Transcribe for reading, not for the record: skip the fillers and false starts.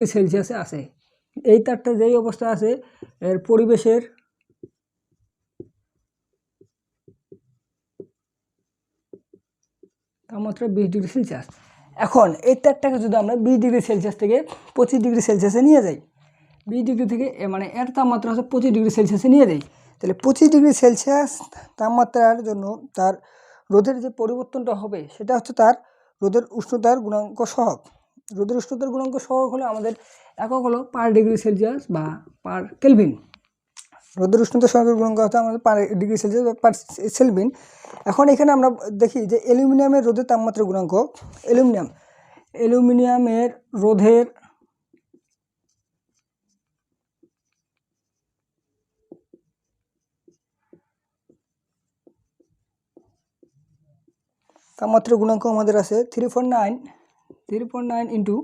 সেলসিয়াসে আছে। এই তারটা যেই অবস্থা আছে এর পরিবেশের তাপমাত্রা 20°C। এখন এই তারটাকে যদি আমরা 20°C থেকে 25°C নিয়ে যাই, 20° থেকে মানে এর তাপমাত্রা হচ্ছে 25°C নিয়ে যাই, তাহলে 25°C তাপমাত্রার জন্য তার রোদের যে পরিবর্তনটা হবে সেটা হচ্ছে তার রোদের উষ্ণতার গুণাঙ্ক সহগ। রোদের উষ্ণতার গুণাঙ্ক সহগ হলো আমাদের একক হলো পার ডিগ্রি সেলসিয়াস বা পার কেলভিন। রোদের উষ্ণতা সহগের গুণাঙ্ক হচ্ছে আমাদের পার ডিগ্রি সেলসিয়াস বা পার কেলভিন। এখন এখানে আমরা দেখি যে অ্যালুমিনিয়ামের রোদের তাপমাত্রা গুণাঙ্ক, অ্যালুমিনিয়ামের রোধের তাপমাত্রা গুণাঙ্ক আমাদের আছে 3.9 ইন্টু